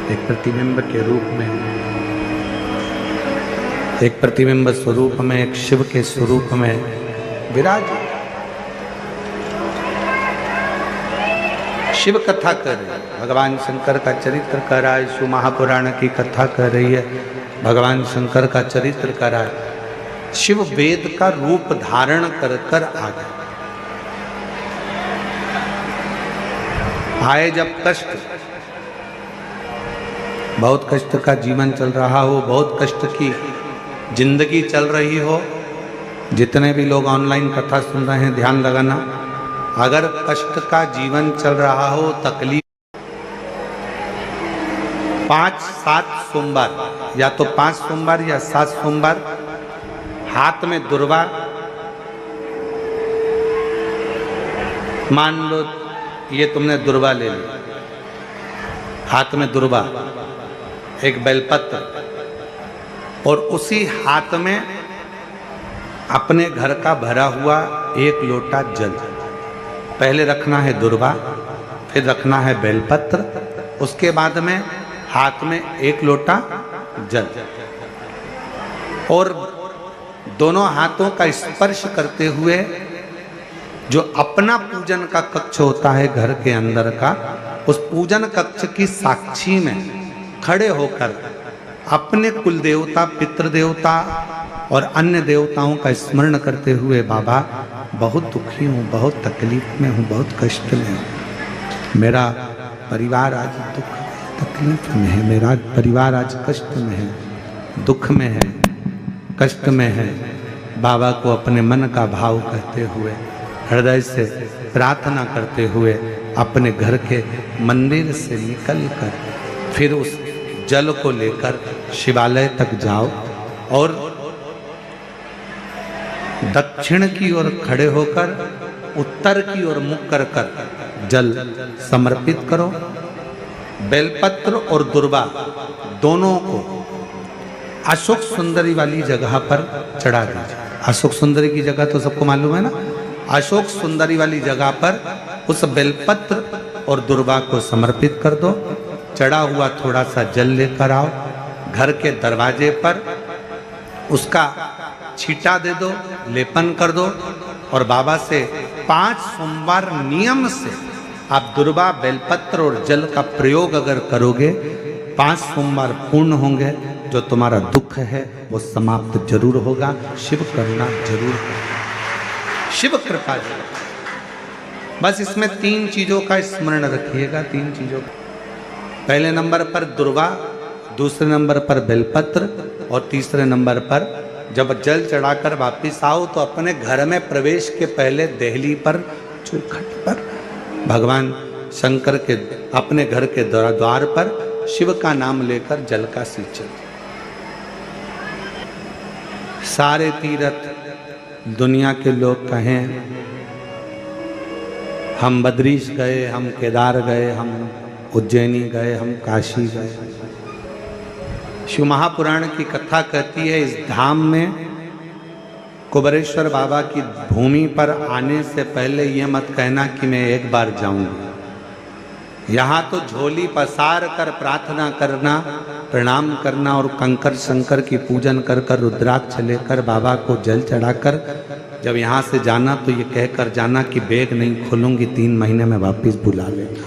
एक प्रतिबिंब के रूप में, एक प्रतिबिंब स्वरूप में, एक शिव के स्वरूप में विराज। शिव कथा कर रही है, भगवान शंकर का चरित्र कर रहा है। शिव महापुराण की कथा कर रही है, भगवान शंकर का चरित्र कर रहा है। शिव वेद का रूप धारण कर कर आ गए। आए जब कष्ट, बहुत कष्ट का जीवन चल रहा हो, बहुत कष्ट की जिंदगी चल रही हो, जितने भी लोग ऑनलाइन कथा सुन रहे हैं ध्यान लगाना, अगर कष्ट का जीवन चल रहा हो, तकलीफ, 5-7 सोमवार, या तो 5 सोमवार या 7 सोमवार, हाथ में दुर्वा, मान लो ये तुमने दुर्वा ले ली, हाथ में दुर्वा, एक बेलपत्र, और उसी हाथ में अपने घर का भरा हुआ 1 लोटा जल। पहले रखना है दुर्वा, फिर रखना है बेलपत्र, उसके बाद में हाथ में 1 लोटा जल, और दोनों हाथों का स्पर्श करते हुए जो अपना पूजन का कक्ष होता है घर के अंदर का, उस पूजन कक्ष की साक्षी में खड़े होकर अपने कुल देवता, पितृ देवता और अन्य देवताओं का स्मरण करते हुए, बाबा बहुत दुखी हूँ, बहुत तकलीफ में हूँ, बहुत कष्ट में हूँ, मेरा परिवार आज दुख तकलीफ में है, मेरा परिवार आज कष्ट में है, दुख में है, कष्ट में है। बाबा को अपने मन का भाव कहते हुए, हृदय से प्रार्थना करते हुए, अपने घर के मंदिर से निकलकर फिर उस जल को लेकर शिवालय तक जाओ और दक्षिण की ओर खड़े होकर उत्तर की ओर मुख कर कर जल समर्पित करो। बेलपत्र और दुर्वा दोनों को अशोक सुंदरी वाली जगह पर चढ़ा दीजिए। अशोक सुंदरी की जगह तो सबको मालूम है ना। अशोक सुंदरी वाली जगह पर उस बेलपत्र और दुर्वा को समर्पित कर दो। चढ़ा हुआ थोड़ा सा जल लेकर आओ, घर के दरवाजे पर उसका छींटा दे दो, लेपन कर दो, और बाबा से 5 सोमवार नियम से आप दुर्वा, बेलपत्र और जल का प्रयोग अगर करोगे, 5 सोमवार पूर्ण होंगे। जो तुम्हारा दुख है वो समाप्त जरूर होगा। शिव करुणा जरूर होगा, शिव कृपा जरूर। बस इसमें 3 चीजों का स्मरण रखिएगा, 3 चीजों का। पहले नंबर पर दुर्वा, दूसरे नंबर पर बेलपत्र, और तीसरे नंबर पर जब जल चढ़ाकर वापिस आओ तो अपने घर में प्रवेश के पहले देहली पर, चौखट पर, भगवान शंकर के अपने घर के द्वार पर शिव का नाम लेकर जल का सिंचन। सारे तीर्थ दुनिया के लोग कहें, हम बद्रीश गए, हम केदार गए, हम उज्जैनी गए, हम काशी गए। शिव महापुराण की कथा कहती है, इस धाम में कुबेरेश्वर बाबा की भूमि पर आने से पहले ये मत कहना कि मैं एक बार जाऊंगी। यहाँ तो झोली पसार कर प्रार्थना करना, प्रणाम करना, और कंकर शंकर की पूजन कर कर रुद्राक्ष लेकर बाबा को जल चढ़ाकर जब यहाँ से जाना तो ये कहकर जाना कि बैग नहीं खोलूंगी, 3 महीने में वापस बुला लेगा,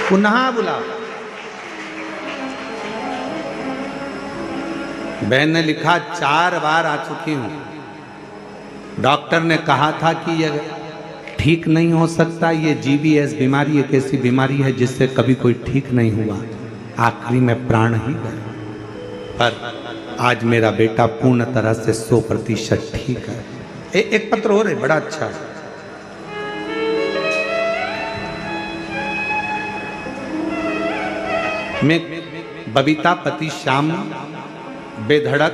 पुनः बुला। बहन ने लिखा, 4 बार आ चुकी हूं, डॉक्टर ने कहा था कि ये ठीक नहीं हो सकता, ये GBS बीमारी एक ऐसी बीमारी है जिससे कभी कोई ठीक नहीं हुआ, आखिरी में प्राण ही गए। पर आज मेरा बेटा पूर्ण तरह से 100% ठीक है। एक पत्र हो रहे, बड़ा अच्छा है। मैं बबीता पति श्याम बेधड़क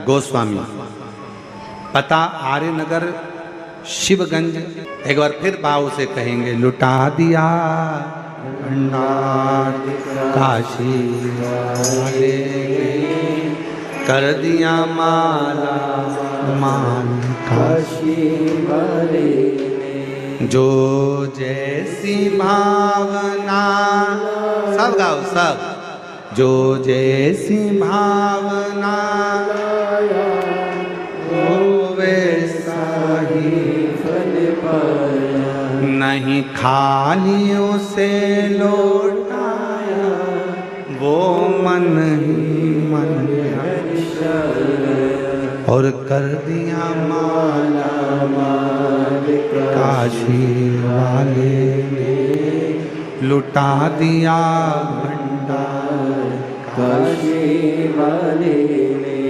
गोस्वामी, पता आर्य नगर शिवगंज। एक बार फिर भाव से कहेंगे, लुटा दिया भंडार काशी वाले, कर दिया माला मान काशी वाले। जो जैसी भावना, सब गाओ सब, जो जैसी भावना वो वैसा ही फल पाया, नहीं खाली उसे लौटाया वो मन ही मन और कर दिया माला माल काशी वाले ने, लुटा दिया भंडार काशी वाले ने,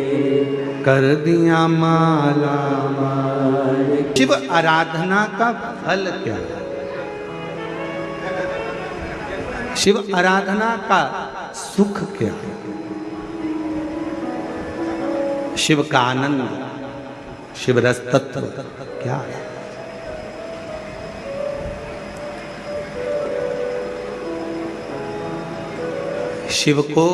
कर दिया माला माल। शिव आराधना का फल क्या है? शिव आराधना का सुख क्या है? शिव का आनंद, शिव रस तत्व क्या है? शिव को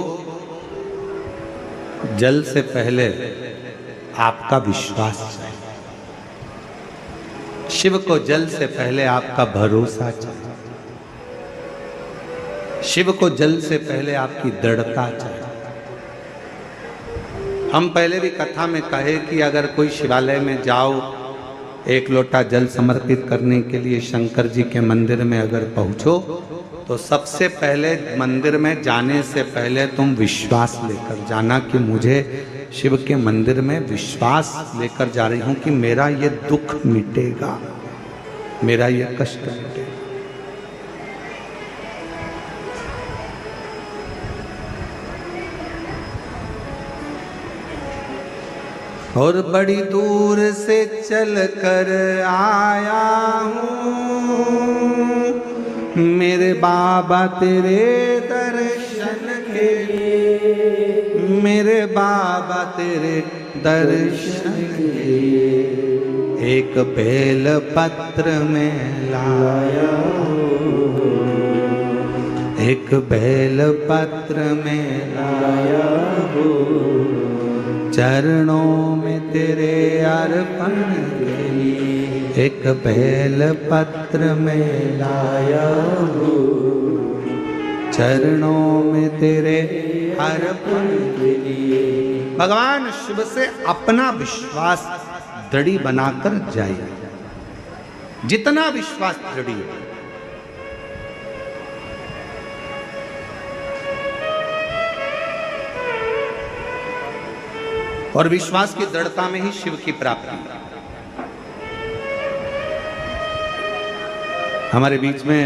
जल से पहले आपका विश्वास चाहिए। शिव को जल से पहले आपका भरोसा चाहिए। शिव को जल से पहले आपकी दृढ़ता चाहिए। हम पहले भी कथा में कहे कि अगर कोई शिवालय में जाओ, एक लोटा जल समर्पित करने के लिए शंकर जी के मंदिर में अगर पहुंचो, तो सबसे पहले मंदिर में जाने से पहले तुम विश्वास लेकर जाना कि मुझे शिव के मंदिर में विश्वास लेकर जा रही हूं कि मेरा ये दुख मिटेगा, मेरा ये कष्ट मिटेगा। और बड़ी दूर से चल कर आया हूँ मेरे बाबा तेरे दर्शन के लिए, मेरे बाबा तेरे दर्शन के लिए, एक बेल पत्र में लाया हूँ, एक बेल पत्र में लाया हूँ, चरणों में तेरे अर्पण के लिए, एक बेल पत्र में लाया हूँ, चरणों में तेरे अर्पण के लिए। भगवान शिव से अपना विश्वास दृढ़ बनाकर जाइए। जितना विश्वास दृढ़ है, और विश्वास की दृढ़ता में ही शिव की प्राप्ति। हमारे बीच में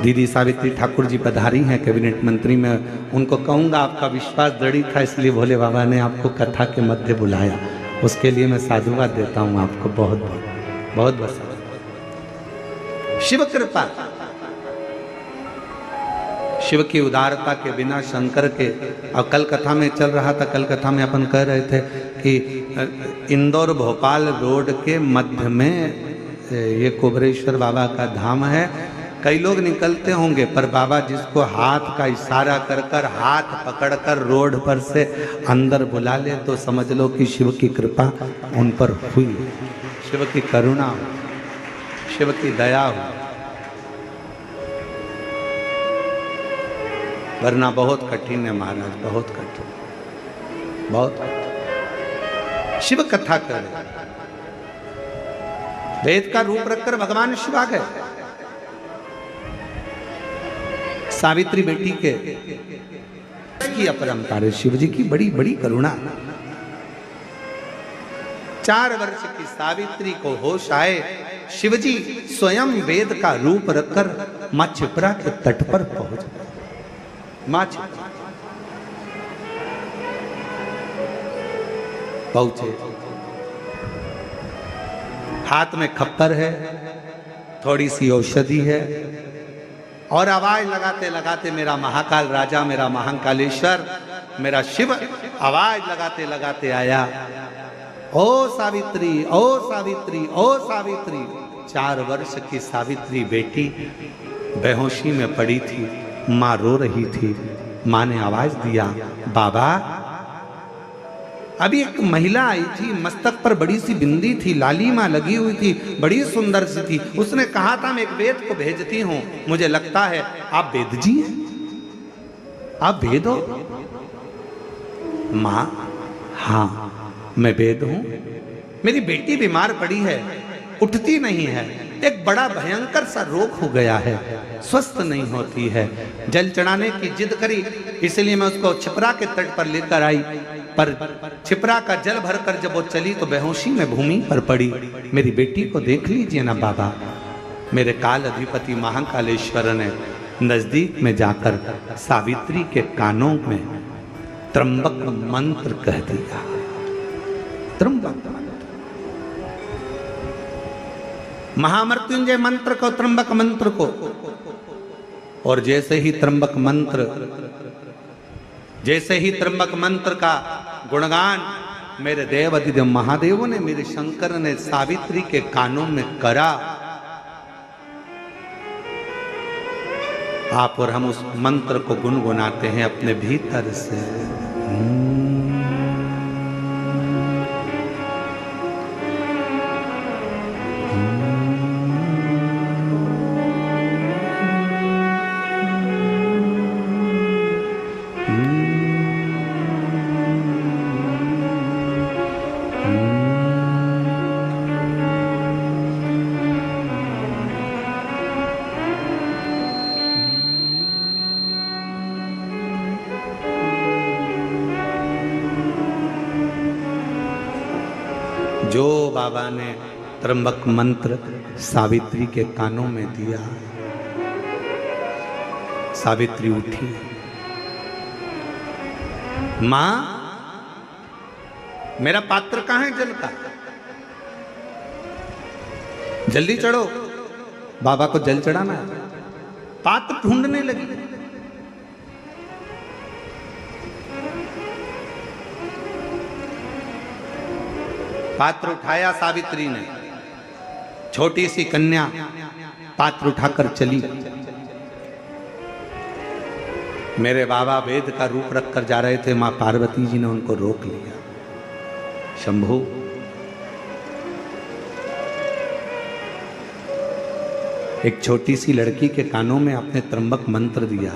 दीदी सावित्री ठाकुर जी पधारी हैं कैबिनेट मंत्री में। उनको कहूंगा आपका विश्वास दृढ़ था, इसलिए भोले बाबा ने आपको कथा के मध्य बुलाया। उसके लिए मैं साधुवाद देता हूं आपको बहुत बहुत बहुत बहुत। शिव कृपा, शिव की उदारता के बिना शंकर के। अब कल कथा में चल रहा था, कल कथा में अपन कह रहे थे कि इंदौर भोपाल रोड के मध्य में ये कुबरेश्वर बाबा का धाम है। कई लोग निकलते होंगे, पर बाबा जिसको हाथ का इशारा कर कर, हाथ पकड़कर रोड पर से अंदर बुला ले, तो समझ लो कि शिव की कृपा उन पर हुई, शिव की करुणा हो, शिव की दया हो। वरना बहुत कठिन है महाराज, बहुत कठिन, बहुत कठिन। शिव कथा करे, वेद का रूप रखकर भगवान शिव आ गए। सावित्री बेटी के की अपरंपार है, शिव जी की बड़ी बड़ी करुणा। 4 वर्ष की सावित्री को होश आए, शिवजी स्वयं वेद का रूप रखकर मां छिपरा के तट पर पहुंच गए। मां छिपरा पहुंचे, हाथ में खप्पर है, थोड़ी सी औषधि है, और आवाज लगाते लगाते मेरा महाकाल राजा, मेरा महाकालेश्वर, मेरा शिव आवाज लगाते लगाते आया, ओ सावित्री, ओ सावित्री, ओ सावित्री। 4 वर्ष की सावित्री बेटी बेहोशी में पड़ी थी, मां रो रही थी। मां ने आवाज दिया, बाबा अभी एक महिला आई थी, मस्तक पर बड़ी सी बिंदी थी, लालिमा लगी हुई थी, बड़ी सुंदर सी थी। उसने कहा था मैं एक वेद को भेजती हूं, मुझे लगता है आप वेद जी हैं, आप वेद हो? मां, हाँ मैं वेद हूं। मेरी बेटी बीमार पड़ी है, उठती नहीं है, एक बड़ा भयंकर सा रोग हो गया है, स्वस्थ नहीं होती है। जल चढ़ाने की जिद करी, इसलिए मैं उसको छिपरा के तट पर लेकर आई, पर छिपरा का जल भरकर जब वो चली तो बेहोशी में भूमि पर पड़ी। मेरी बेटी को देख लीजिए ना बाबा। मेरे काल अधिपति महाकालेश्वर ने नजदीक में जाकर सावित्री के कानों में त्र्यंबक मंत्र कह दिया। त्र्यंबक महामृत्युंजय मंत्र को, त्र्यंबक मंत्र को। और जैसे ही त्र्यंबक मंत्र का गुणगान मेरे देव अधिदेव महादेव ने, मेरे शंकर ने सावित्री के कानों में करा, आप और हम उस मंत्र को गुनगुनाते हैं अपने भीतर से। जो बाबा ने त्र्यंबक मंत्र सावित्री के कानों में दिया, सावित्री उठी। मां, मेरा पात्र कहां है जल का? जल्दी चढ़ो, बाबा को जल चढ़ाना है। पात्र ढूंढने लगी। पात्र उठाया सावित्री ने, छोटी सी कन्या पात्र उठाकर चली। मेरे बाबा वेद का रूप रखकर जा रहे थे, मां पार्वती जी ने उनको रोक लिया। शंभू, एक छोटी सी लड़की के कानों में आपने त्र्यंबक मंत्र दिया,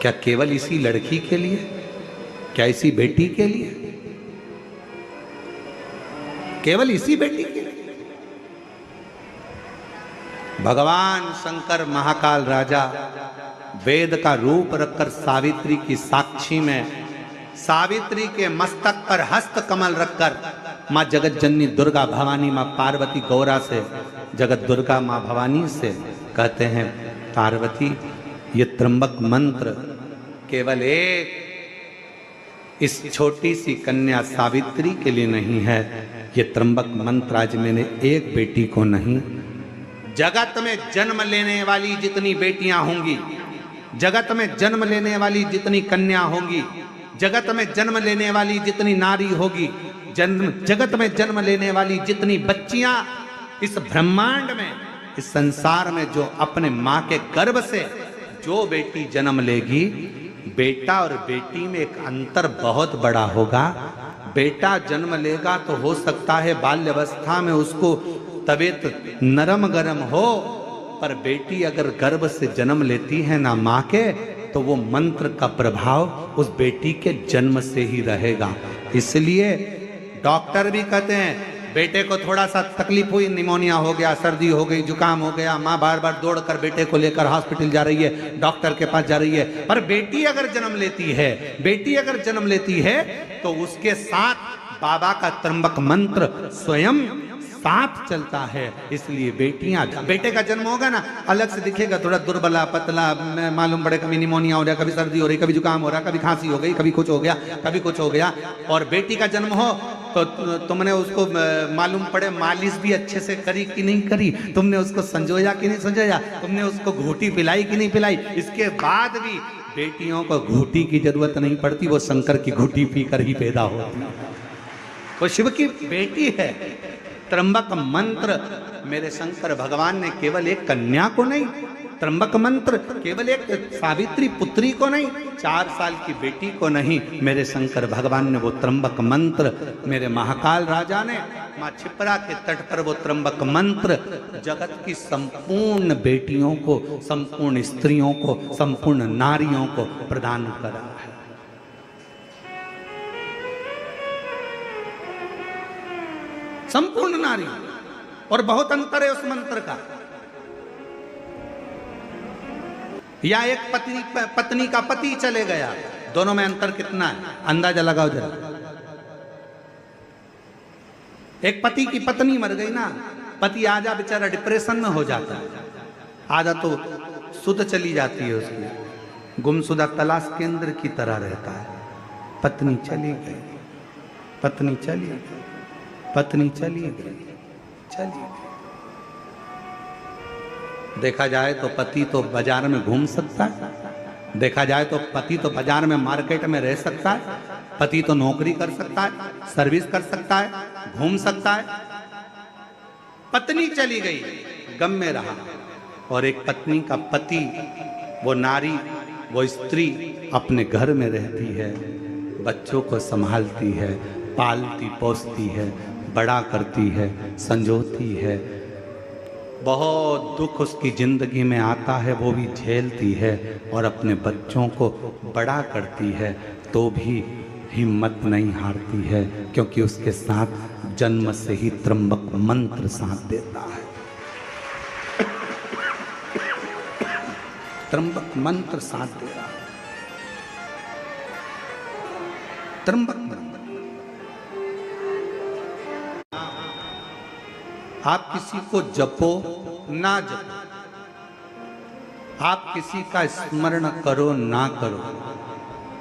क्या केवल इसी लड़की के लिए? क्या इसी बेटी के लिए? केवल इसी बेटी के लिए? भगवान शंकर महाकाल राजा वेद का रूप रखकर सावित्री की साक्षी में, सावित्री के मस्तक पर हस्त कमल रखकर मां जगत जननी दुर्गा भवानी, मां पार्वती गौरा से, जगत दुर्गा मां भवानी से कहते हैं, पार्वती ये त्र्यंबक मंत्र केवल एक इस छोटी सी कन्या सावित्री के लिए नहीं है, ये त्र्यंबक मंत्र आज मैंने एक बेटी को नहीं, जगत में जन्म लेने वाली जितनी बेटियां होंगी, जगत में जन्म लेने वाली जितनी कन्या होंगी, जगत में जन्म लेने वाली जितनी नारी होगी, जगत में जन्म लेने वाली जितनी बच्चियां इस ब्रह्मांड में, इस संसार में, जो अपने मां के गर्भ से जो बेटी जन्म लेगी, बेटा और बेटी में एक अंतर बहुत बड़ा होगा। बेटा जन्म लेगा तो हो सकता है बाल्यावस्था में उसको तबीयत नरम गरम हो, पर बेटी अगर गर्भ से जन्म लेती है ना मां के, तो वो मंत्र का प्रभाव उस बेटी के जन्म से ही रहेगा। इसलिए डॉक्टर भी कहते हैं, बेटे को थोड़ा सा तकलीफ हुई, निमोनिया हो गया, सर्दी हो गई, जुकाम हो गया, माँ बार बार दौड़कर बेटे को लेकर हॉस्पिटल जा रही है, डॉक्टर के पास जा रही है, पर बेटी अगर जन्म लेती है, बेटी अगर जन्म लेती है तो उसके साथ बाबा का त्र्यंबक मंत्र स्वयं साथ चलता है। इसलिए बेटियां, बेटे का जन्म होगा ना, अलग से दिखेगा, थोड़ा दुर्बला पतला, मालूम पड़े कभी निमोनिया हो रहा, कभी सर्दी हो रही, कभी जुकाम हो रहा, कभी खांसी हो गई, कभी कुछ हो गया, कभी कुछ हो गया। और बेटी का जन्म हो तो तुमने उसको मालूम पड़े मालिश भी अच्छे से करी कि नहीं करी, तुमने उसको संजोया कि नहीं संजोया, तुमने उसको घूटी पिलाई कि नहीं पिलाई। इसके बाद भी बेटियों को घूटी की जरूरत नहीं पड़ती, वो शंकर की घूटी पीकर ही पैदा होती है, वो शिव की बेटी है। त्र्यंबक मंत्र मेरे शंकर भगवान ने केवल एक कन्या को नहीं, त्र्यंबक मंत्र केवल एक सावित्री पुत्री को नहीं, 4 साल की बेटी को नहीं, मेरे शंकर भगवान ने वो त्र्यंबक मंत्र मेरे महाकाल राजा ने माँ छिपरा के तट पर वो त्र्यंबक मंत्र जगत की संपूर्ण बेटियों को, संपूर्ण स्त्रियों को, संपूर्ण नारियों को प्रदान करा है। संपूर्ण नारी, और बहुत अंतर है उस मंत्र का। या एक पत्नी का पति चले गया, दोनों में अंतर कितना है अंदाजा लगाओ जरा। एक पति की पत्नी मर गई ना, पति आजा बेचारा डिप्रेशन में हो जाता है, आधा तो सुध चली जाती है उसकी, गुमशुदा तलाश केंद्र की तरह रहता है। पत्नी चली गई, पत्नी चली गई, पत्नी चली गई, चली गई। देखा जाए तो पति तो बाजार में घूम सकता है, देखा जाए तो पति तो बाजार में मार्केट में रह सकता है, पति तो नौकरी कर सकता है, सर्विस कर सकता है, घूम सकता है। पत्नी चली गई, गम में रहा। और एक पत्नी का पति, वो नारी, वो स्त्री अपने घर में रहती है, बच्चों को संभालती है, पालती पोसती है, बड़ा करती है, संजोती है। बहुत दुख उसकी जिंदगी में आता है, वो भी झेलती है और अपने बच्चों को बड़ा करती है, तो भी हिम्मत नहीं हारती है, क्योंकि उसके साथ जन्म से ही त्र्यंबक मंत्र साथ देता है। त्र्यंबक मंत्र साथ दे रहा है, त्र्यंबक मंत्र। आप किसी को जपो ना जपो, आप किसी का स्मरण करो ना करो,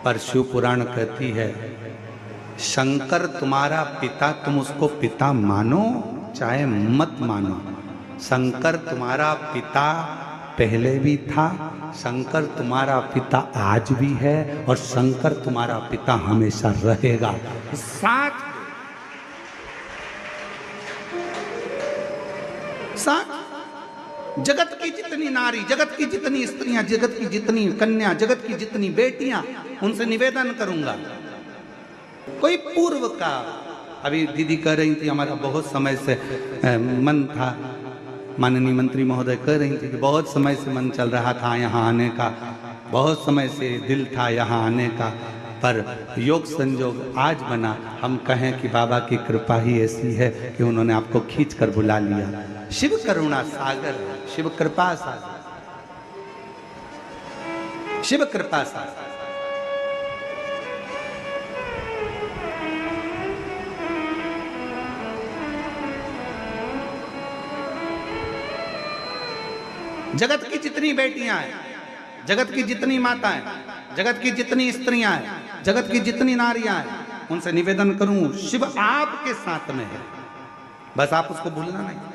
पर शिव पुराण कहती है शंकर तुम्हारा पिता, तुम उसको पिता मानो चाहे मत मानो। शंकर तुम्हारा पिता पहले भी था, शंकर तुम्हारा पिता आज भी है, और शंकर तुम्हारा पिता हमेशा रहेगा। साथ जगत की जितनी नारी, जगत की जितनी स्त्रियां, जगत की जितनी कन्या, जगत की जितनी बेटियां, उनसे निवेदन करूंगा, कोई पूर्व का, अभी दीदी कह रही थी हमारा बहुत समय से मन था, माननीय मंत्री महोदय कह रही थी कि बहुत समय से मन चल रहा था यहाँ आने का, बहुत समय से दिल था यहाँ आने का, पर योग संजोग आज बना। हम कहें कि बाबा की कृपा ही ऐसी है कि उन्होंने आपको खींच कर बुला लिया। शिव करुणा सागर, शिव कृपा सागर, शिव कृपा सागर। जगत की जितनी बेटियां हैं, जगत की जितनी माताएं, जगत की जितनी स्त्रियां हैं, जगत की जितनी नारियां हैं, उनसे निवेदन करूं शिव आपके साथ में है, बस आप उसको भूलना नहीं।